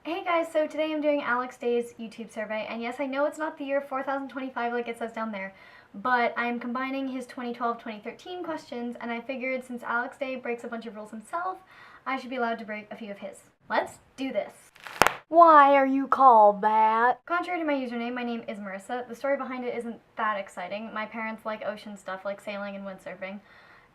Hey guys, so today I'm doing Alex Day's YouTube survey, and yes, I know it's not the year 4025 like it says down there, but I'm combining his 2012-2013 questions, and I figured since Alex Day breaks a bunch of rules himself, I should be allowed to break a few of his. Let's do this! Why are you called that? Contrary to my username, my name is Marisa. The story behind it isn't that exciting. My parents like ocean stuff like sailing and windsurfing,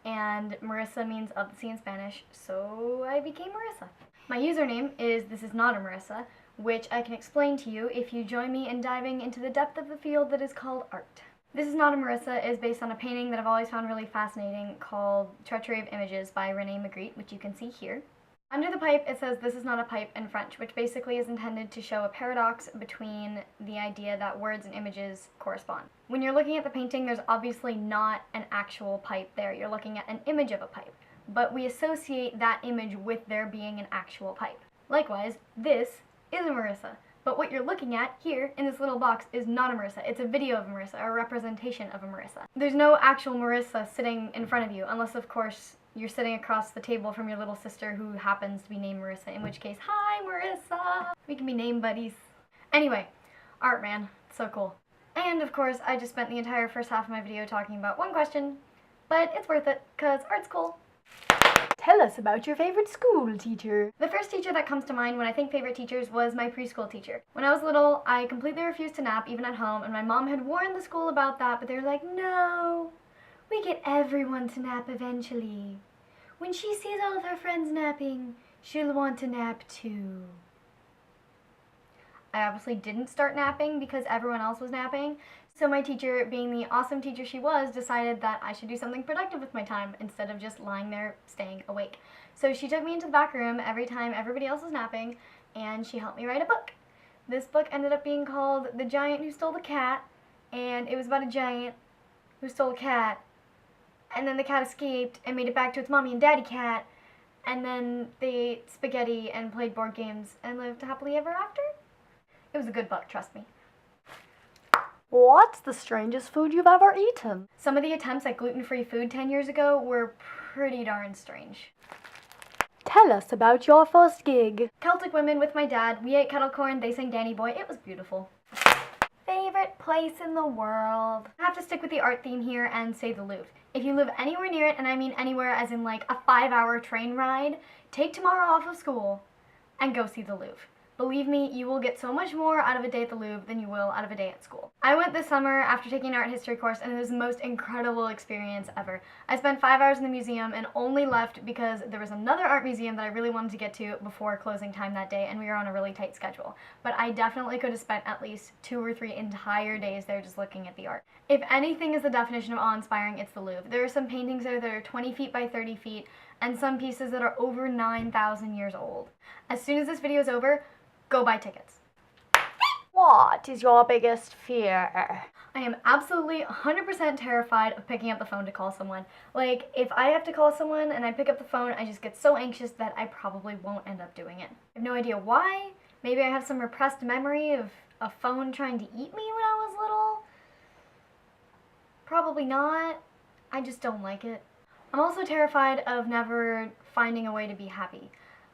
and Marisa means of the sea in Spanish, so I became Marisa. My username is ThisIsNotAMarisa, which I can explain to you if you join me in diving into the depth of the field that is called art. ThisIsNotAMarisa is based on a painting that I've always found really fascinating called Treachery of Images by Renee Magritte, which you can see here. Under the pipe, it says "This is not a pipe" in French, which basically is intended to show a paradox between the idea that words and images correspond. When you're looking at the painting, there's obviously not an actual pipe there. You're looking at an image of a pipe, but we associate that image with there being an actual pipe. Likewise, this is a Marisa, but what you're looking at here in this little box is not a Marisa. It's a video of a Marisa, a representation of a Marisa. There's no actual Marisa sitting in front of you, unless of course you're sitting across the table from your little sister who happens to be named Marisa, in which case, hi Marisa! We can be name buddies. Anyway, art man, so cool. And of course, I just spent the entire first half of my video talking about one question, but it's worth it, cause art's cool. Tell us about your favorite school teacher. The first teacher that comes to mind when I think favorite teachers was my preschool teacher. When I was little, I completely refused to nap, even at home, and my mom had warned the school about that, but they were like, no, we get everyone to nap eventually. When she sees all of her friends napping, she'll want to nap too. I obviously didn't start napping because everyone else was napping, so my teacher, being the awesome teacher she was, decided that I should do something productive with my time instead of just lying there staying awake. So she took me into the back room every time everybody else was napping, and she helped me write a book. This book ended up being called The Giant Who Stole the Cat, and it was about a giant who stole a cat, and then the cat escaped and made it back to its mommy and daddy cat, and then they ate spaghetti and played board games and lived happily ever after. It was a good book, trust me. What's the strangest food you've ever eaten? Some of the attempts at gluten-free food 10 years ago were pretty darn strange. Tell us about your first gig. Celtic women with my dad. We ate kettle corn, they sang Danny Boy. It was beautiful. Favorite place in the world? I have to stick with the art theme here and say the Louvre. If you live anywhere near it, and I mean anywhere as in like a 5-hour train ride, take tomorrow off of school and go see the Louvre. Believe me, you will get so much more out of a day at the Louvre than you will out of a day at school. I went this summer after taking an art history course, and it was the most incredible experience ever. I spent 5 hours in the museum and only left because there was another art museum that I really wanted to get to before closing time that day, and we were on a really tight schedule. But I definitely could have spent at least 2 or 3 entire days there just looking at the art. If anything is the definition of awe-inspiring, it's the Louvre. There are some paintings there that are 20 feet by 30 feet, and some pieces that are over 9,000 years old. As soon as this video is over, go buy tickets. What is your biggest fear? I am absolutely 100% terrified of picking up the phone to call someone. Like, if I have to call someone and I pick up the phone, I just get so anxious that I probably won't end up doing it. I have no idea why. Maybe I have some repressed memory of a phone trying to eat me when I was little. Probably not. I just don't like it. I'm also terrified of never finding a way to be happy.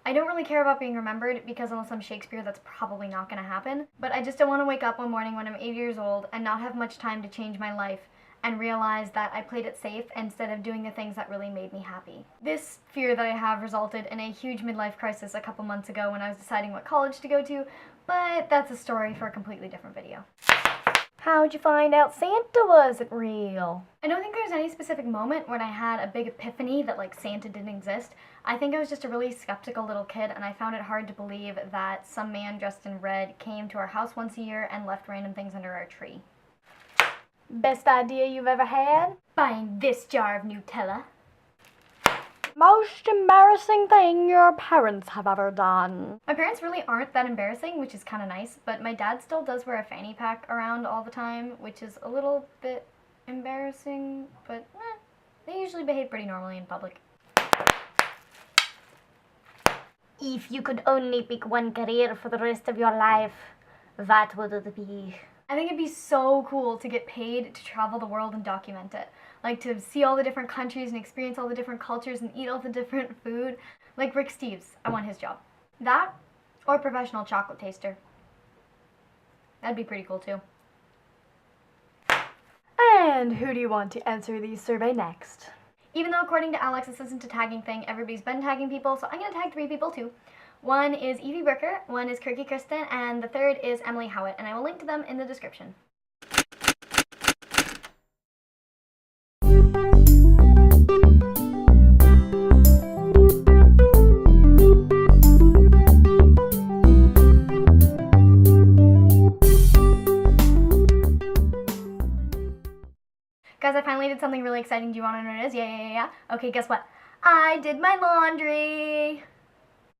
I don't really care about being remembered because unless I'm Shakespeare, that's probably not going to happen. But I just don't want to wake up one morning when I'm 8 years old and not have much time to change my life and realize that I played it safe instead of doing the things that really made me happy. This fear that I have resulted in a huge midlife crisis a couple months ago when I was deciding what college to go to, but that's a story for a completely different video. How'd you find out Santa wasn't real? I don't think there's any specific moment when I had a big epiphany that like Santa didn't exist. I think I was just a really skeptical little kid, and I found it hard to believe that some man dressed in red came to our house once a year and left random things under our tree. Best idea you've ever had? Buying this jar of Nutella. Most embarrassing thing your parents have ever done? My parents really aren't that embarrassing, which is kind of nice, but my dad still does wear a fanny pack around all the time, which is a little bit embarrassing, but they usually behave pretty normally in public. If you could only pick one career for the rest of your life, what would it be? I think it'd be so cool to get paid to travel the world and document it. Like to see all the different countries and experience all the different cultures and eat all the different food. Like Rick Steves, I want his job. That, Or professional chocolate taster. That'd be pretty cool too. And who do you want to answer the survey next? Even though according to Alex this isn't a tagging thing, everybody's been tagging people, so I'm going to tag 3 people too. One is Evie Bricker, one is Kirky Kristen, and the third is Emily Howitt, and I will link to them in the description. Guys, I finally did something really exciting. Do you want to know what it is? Yeah. Okay, guess what? I did my laundry!